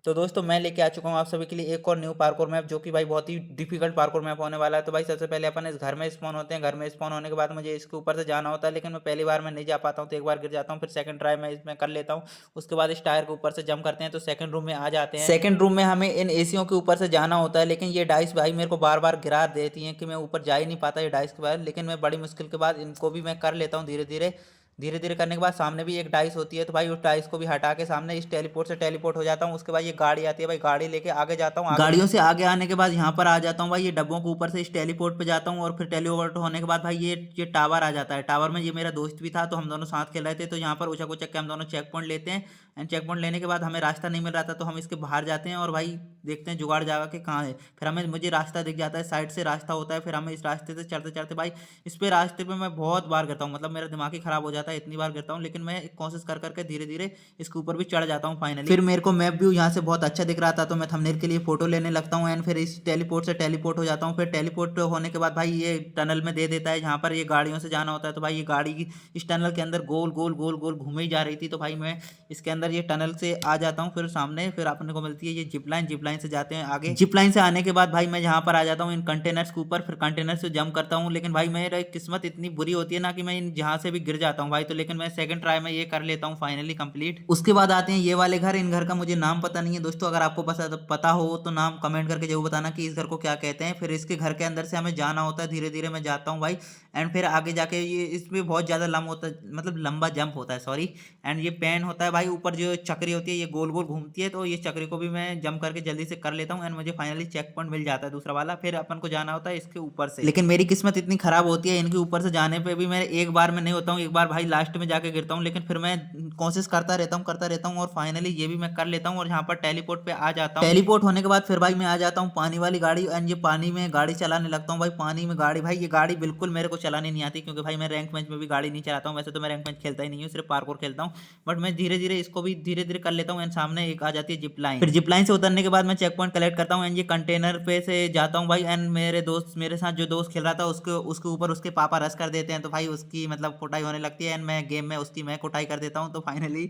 तो दोस्तों मैं लेके आ चुका हूँ आप सभी के लिए एक और न्यू पार्कोर मैप, जो कि भाई बहुत ही डिफिकल्ट पार्कोर मैप होने वाला है। तो भाई सबसे पहले अपन इस घर में स्पॉन होते हैं। घर में स्पॉन होने के बाद मुझे इसके ऊपर से जाना होता है, लेकिन मैं पहली बार में नहीं जा पाता हूँ, तो एक बार गिर जाता हूँ। फिर सेकंड ट्राई मैं इसमें कर लेता हूँ। उसके बाद इस टायर के ऊपर से जंप करते हैं तो सेकंड रूम में आ जाते हैं। सेकंड रूम में हमें इन एसियों के ऊपर से जाना होता है, लेकिन ये डाइस भाई मेरे को बार बार गिरा देती हैं कि मैं ऊपर जा ही नहीं पाता ये डाइस के बाद। लेकिन मैं बड़ी मुश्किल के बाद इनको भी मैं कर लेता हूँ धीरे धीरे। धीरे धीरे करने के बाद सामने भी एक डाइस होती है, तो भाई उस डाइस को भी हटा के सामने इस टेलीपोर्ट से टेलीपोर्ट हो जाता हूँ। उसके बाद ये गाड़ी आती है भाई, गाड़ी लेके आगे जाता हूँ। गाड़ियों से आगे आने के बाद यहाँ पर आ जाता हूँ भाई, ये डब्बों के ऊपर से इस टेलीपोर्ट पे जाता हूँ। और फिर टेलीपोर्ट होने के बाद भाई ये टावर आ जाता है। टावर में ये मेरा दोस्त भी था, तो हम दोनों साथ खेल रहे थे। तो यहाँ पर उछक उछक के हम दोनों चेक पॉइंट लेते हैं। एंड चेक पॉइंट लेने के बाद हमें रास्ता नहीं मिल रहा था, तो हम इसके बाहर जाते हैं और भाई देखते हैं जुगाड़ जागा के कहाँ है। फिर हमें मुझे रास्ता दिख जाता है, साइड से रास्ता होता है। फिर हमें इस रास्ते से चढ़ते चढ़ते भाई इस पे रास्ते पे मैं बहुत बार गिरता हूँ, मतलब मेरा दिमाग ही खराब हो जाता है, इतनी बार गिरता हूँ। लेकिन मैं कोशिश कर करके धीरे धीरे इसके ऊपर भी चढ़ जाता हूँ फाइनली। फिर मेरे को मैप व्यू यहाँ से बहुत अच्छा दिख रहा था, तो मैं थंबनेल के लिए फोटो लेने लगता हूँ। एंड फिर इस टेलीपोर्ट से टेलीपोर्ट हो जाता हूँ। फिर टेलीपोर्ट होने के बाद भाई ये टनल में दे देता है, जहाँ पर ये गाड़ियों से जाना होता है। तो भाई ये गाड़ी इस टनल के अंदर गोल गोल गोल गोल घूमे ही जा रही थी, तो भाई मैं इसके अंदर ये टनल से आ जाता हूँ। फिर सामने फिर अपने को मिलती है ये जिप लाइन। जिप लाइन से जाते हैं आगे। जिप लाइन से आने के बाद भाई मैं यहाँ पर आ जाता हूँ इन कंटेनर्स के ऊपर। फिर कंटेनर से जंप करता हूँ, लेकिन भाई मेरा किस्मत इतनी बुरी होती है ना कि मैं इन जहाँ से भी गिर जाता हूँ भाई। तो लेकिन मैं सेकंड ट्राई में ये कर लेता हूँ फाइनली कंप्लीट। उसके बाद आते हैं ये वाले घर। इन घर का मुझे नाम पता नहीं है दोस्तों, अगर आपको पता हो तो नाम कमेंट करके जरूर बताना कि इस घर को क्या कहते हैं। फिर इसके घर के अंदर से हमें जाना होता है, धीरे धीरे मैं जाता हूँ भाई। एंड फिर आगे जाके ये इसमें बहुत ज्यादा लंबा होता है, मतलब लंबा जंप होता है, सॉरी। एंड ये पेन होता है भाई, ऊपर जो चक्री होती है ये गोल गोल घूमती है, तो ये चक्री को भी मैं जंप करके जल्दी से कर लेता हूँ। एंड मुझे फाइनली चेक पॉइंट मिल जाता है दूसरा वाला। फिर अपन को जाना होता है इसके ऊपर से। लेकिन मेरी किस्मत इतनी खराब होती है, इनके ऊपर से जाने पे भी मैं एक बार में नहीं होता हूँ, एक बार भाई लास्ट में जाके गिरता हूँ। लेकिन फिर मैं कोशिश करता रहता हूँ और फाइनली ये भी मैं कर लेता हूँ और यहाँ पर टेलीपोर्ट पे आ जाता हूँ। टेलीपोर्ट होने के बाद फिर भाई मैं आ जाता हूँ पानी वाली गाड़ी। एंड ये पानी में गाड़ी चलाने लगता हूँ भाई। पानी में गाड़ी, भाई ये गाड़ी बिल्कुल मेरे को चलानी नहीं आती, क्योंकि भाई मैं रैंक मैच में भी गाड़ी नहीं चलाता हूँ। वैसे तो मैं रैंक मैच खेलता ही नहीं हूँ, सिर्फ पार्कोर खेलता हूँ। बट मैं धीरे धीरे इसको भी धीरे धीरे कर लेता हूँ। एंड सामने एक आ जाती है जिप लाइन। फिर जिप लाइन से उतरने के बाद मैं चेक पॉइंट कलेक्ट करता हूँ। एंड ये कंटेनर पे से जाता हूँ भाई। एंड मेरे दोस्त, मेरे साथ जो दोस्त खेल रहा था, उसके उसके ऊपर उसके पापा रस कर देते हैं, तो भाई उसकी मतलब कुटाई होने लगती है। एंड मैं गेम में उसकी मैं कुटाई कर देता हूँ, तो फाइनली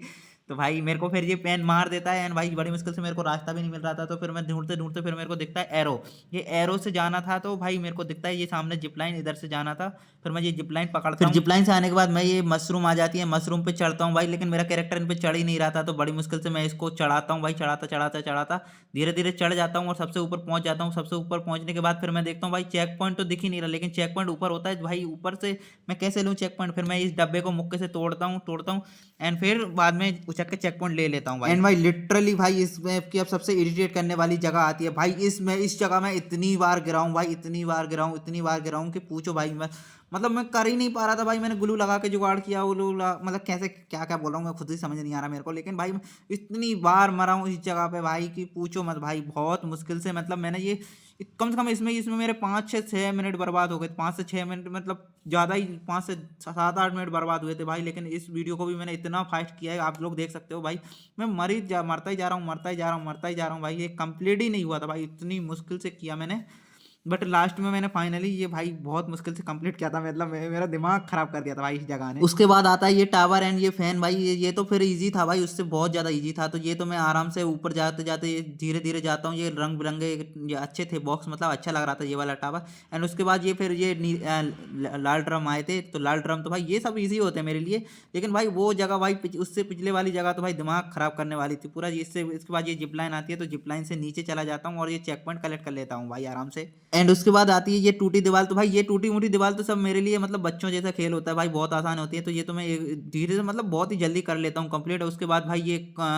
तो भाई मेरे को फिर ये पेन मार देता है। एंड भाई बड़ी मुश्किल से मेरे को रास्ता भी नहीं मिल रहा था, तो फिर मैं ढूंढते ढूंढते फिर मेरे को दिखता है एरो। ये एरो से जाना था, तो भाई मेरे को दिखता है ये सामने जिप लाइन, इधर से जाना था। फिर मैं ये जिप लाइन पकड़ता हूँ। फिर जिप लाइन से आने के बाद मैं ये मशरूम आ जाती है, मशरूम पे चढ़ता हूँ भाई। लेकिन मेरा कैरेक्टर इन पे चढ़ ही नहीं रहा था, तो बड़ी मुश्किल से मैं इसको चढ़ाता हूँ भाई। चढ़ाता चढ़ाता चढ़ाता धीरे धीरे चढ़ जाता हूँ और सबसे ऊपर पहुंच जाता हूँ। सबसे ऊपर पहुंचने के बाद फिर मैं देखता हूँ भाई चेक पॉइंट तो दिख ही नहीं रहा, लेकिन चेक पॉइंट ऊपर होता है भाई। ऊपर से मैं कैसे लूँ चेक पॉइंट? फिर मैं इस डब्बे को मुक्के से तोड़ता हूँ एंड फिर बाद में उचक के चेक पॉइंट ले लेता हूँ भाई। एंड भाई लिटरली भाई इस मैप की अब सबसे इरिटेट करने वाली जगह आती है भाई। इस जगह मैं इतनी बार गिरा हूँ भाई, इतनी बार गिरा हूँ, इतनी बार गिरा हूँ कि पूछो भाई। मैं मतलब मैं कर ही नहीं पा रहा था भाई। मैंने ग्लू लगा के जुगाड़ किया, मतलब कैसे क्या क्या बोल रहा हूँ मैं खुद ही समझ नहीं आ रहा मेरे को। लेकिन भाई मैं इतनी बार मरा हूँ इस जगह पे भाई कि पूछो मत भाई। बहुत मुश्किल से मतलब मैंने ये कम से कम इसमें इसमें मेरे 5 से 6 मिनट बर्बाद हो गए। 5 से 6 मिनट मतलब ज़्यादा ही, 5 से 7 8 मिनट बर्बाद हुए थे भाई। लेकिन इस वीडियो को भी मैंने इतना फास्ट किया है, आप लोग देख सकते हो भाई। मैं मरता ही जा रहा हूँ, मरता ही जा रहा हूँ, मरता ही जा रहा हूँ भाई। ये कंप्लीट ही नहीं हुआ था भाई, इतनी मुश्किल से किया मैंने। बट लास्ट में मैंने फाइनली ये भाई बहुत मुश्किल से कंप्लीट किया था। मतलब मेरा दिमाग खराब कर दिया था भाई इस जगह ने। उसके बाद आता है ये टावर एंड ये फैन भाई। ये तो फिर इजी था भाई, उससे बहुत ज़्यादा इजी था। तो ये तो मैं आराम से ऊपर जाते जाते धीरे धीरे जाता हूँ। ये रंग बिरंगे ये अच्छे थे बॉक्स, मतलब अच्छा लग रहा था ये वाला टावर। एंड उसके बाद ये फिर ये लाल ड्रम आए थे, तो लाल ड्रम तो भाई ये सब इजी होते हैं मेरे लिए। लेकिन भाई वो जगह भाई उससे पिछले वाली जगह तो भाई दिमाग खराब करने वाली थी पूरा। इससे इसके बाद ये जिप लाइन आती है, तो जिप लाइन से नीचे चला जाता हूँ और ये चेक पॉइंट कलेक्ट कर लेता हूँ भाई आराम से। एंड उसके बाद आती है ये टूटी दीवार। तो भाई ये टूटी मुटी दीवार तो सब मेरे लिए मतलब बच्चों जैसा खेल होता है भाई, बहुत आसान होती है। तो ये तो मैं धीरे से मतलब बहुत ही जल्दी कर लेता हूँ कंप्लीट। उसके बाद भाई ये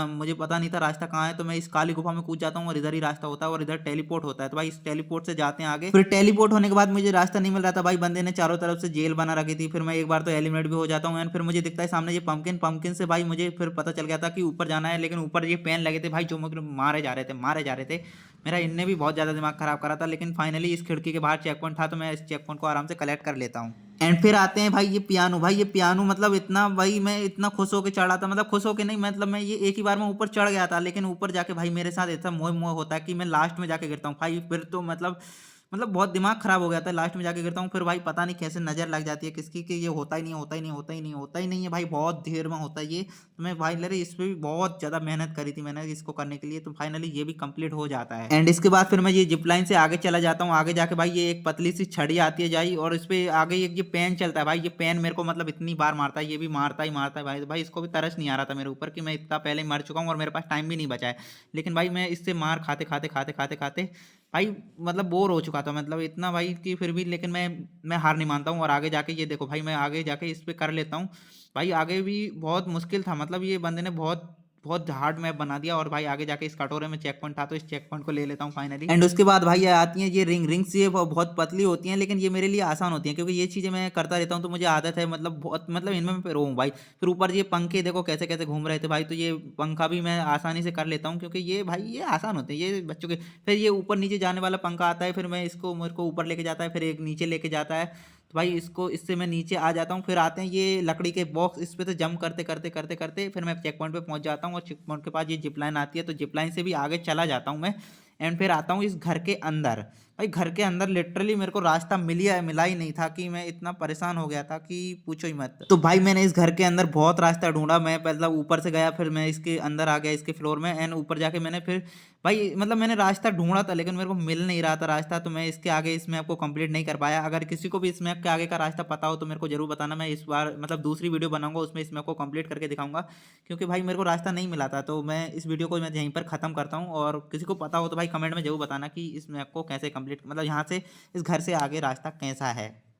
मुझे पता नहीं था रास्ता कहाँ है, तो मैं इस काली गुफा में कूद जाता हूँ और इधर ही रास्ता होता है और इधर टेलीपोर्ट होता है। तो भाई इस टेलीपोर्ट से जाते हैं आगे। फिर टेलीपोर्ट होने के बाद मुझे रास्ता नहीं मिल रहा था भाई, बंदे ने चारों तरफ से जेल बना रखी थी। फिर मैं एक बार तो एलिमिनेट भी हो जाता हूँ। एंड फिर मुझे दिखता है सामने ये पंपकिन। पंपकिन से भाई मुझे फिर पता चल गया था कि ऊपर जाना है, लेकिन ऊपर ये पेन लगे थे भाई जो मुझे मारे जा रहे थे, मारे जा रहे थे। मेरा इनने भी बहुत ज़्यादा दिमाग खराब करा था। लेकिन फाइनली इस खिड़की के बाहर चेक पॉइंट था, तो मैं इस चेक पॉइंट को आराम से कलेक्ट कर लेता हूँ। एंड फिर आते हैं भाई ये पियानो। भाई ये पियानो मतलब इतना भाई मैं इतना खुश होकर चढ़ा था, मतलब खुश होकर नहीं, मतलब मैं ये एक ही बार में ऊपर चढ़ गया था। लेकिन ऊपर जाके भाई मेरे साथ ऐसा मोह मोह होता है कि मैं लास्ट में जाके गिरता हूँ भाई। फिर तो मतलब मतलब बहुत दिमाग खराब हो गया था, लास्ट में जाके गिरता हूँ, फिर भाई पता नहीं कैसे नज़र लग जाती है किसकी कि ये होता ही नहीं, होता ही नहीं, होता ही नहीं, होता ही नहीं है भाई, बहुत देर में होता है ये। तो मैं फाइनली इस पे भी बहुत ज़्यादा मेहनत करी थी मैंने इसको करने के लिए, तो फाइनली ये भी कंप्लीट हो जाता है। एंड इसके बाद फिर मैं ये जिप लाइन से आगे चला जाता हूँ, आगे जाके भाई ये एक पतली सी छड़ी आती है जाई, और इस पे आगे एक ये पेन चलता है भाई, ये पेन मेरे को मतलब इतनी बार मारता है, ये भी मारता ही मारता है भाई। तो भाई इसको भी तरस नहीं आ रहा था मेरे ऊपर कि मैं इतना पहले ही मर चुका हूँ और मेरे पास टाइम भी नहीं बचा है। लेकिन भाई मैं इससे मार खाते खाते खाते खाते खाते भाई मतलब बोर हो चुका था, मतलब इतना भाई कि फिर भी, लेकिन मैं हार नहीं मानता हूँ और आगे जाके ये देखो भाई मैं आगे जाके इस पे कर लेता हूँ। भाई आगे भी बहुत मुश्किल था, मतलब ये बंदे ने बहुत बहुत हार्ड मैप बना दिया, और भाई आगे जाके इस कटोरे में चेक पॉइंट था, तो इस चेक पॉइंट को ले लेता हूँ फाइनली। एंड उसके बाद भाई ये आती हैं ये रिंग्स, ये बहुत पतली होती हैं, लेकिन ये मेरे लिए आसान होती हैं क्योंकि ये चीज़ें मैं करता रहता हूँ, तो मुझे आदत है, मतलब बहुत, मतलब इनमें मैं प्रो हूँ भाई। फिर ऊपर ये पंखे देखो कैसे कैसे घूम रहे थे भाई, तो ये पंखा भी मैं आसानी से कर लेता हूँ क्योंकि ये भाई ये आसान होते हैं ये बच्चों के। फिर ये ऊपर नीचे जाने वाला पंखा आता है, फिर मैं इसको, मेरे को ऊपर लेके जाता है, फिर एक नीचे लेके जाता है, तो भाई इसको, इससे मैं नीचे आ जाता हूँ। फिर आते हैं ये लकड़ी के बॉक्स, इस पे तो जंप करते करते करते करते फिर मैं चेक पॉइंट पे पहुंच जाता हूँ, और चेक पॉइंट के पास ये जिप लाइन आती है, तो जिप लाइन से भी आगे चला जाता हूँ मैं। एंड फिर आता हूँ इस घर के अंदर। भाई घर के अंदर लिटरली मेरे को रास्ता मिला ही नहीं था, कि मैं इतना परेशान हो गया था कि पूछो ही मत। तो भाई मैंने इस घर के अंदर बहुत रास्ता ढूंढा, मैं मतलब ऊपर से गया, फिर मैं इसके अंदर आ गया इसके फ्लोर में, एंड ऊपर जाके मैंने फिर भाई मतलब मैंने रास्ता ढूंढा था, लेकिन मेरे को मिल नहीं रहा था रास्ता, तो मैं इसके आगे इस मैप को कंप्लीट नहीं कर पाया। अगर किसी को भी इस मैप के आगे का रास्ता पता हो तो मेरे को जरूर बताना, मैं इस बार मतलब दूसरी वीडियो बनाऊंगा उसमें इस मैप को कंप्लीट करके दिखाऊंगा, क्योंकि भाई मेरे को रास्ता नहीं मिला था। तो मैं इस वीडियो को मैं यहीं पर खत्म करता हूँ, और किसी को पता हो तो भाई कमेंट में जरूर बताना कि इस मैप को कैसे कंप्लीट, मतलब यहाँ से इस घर से आगे रास्ता कैसा है।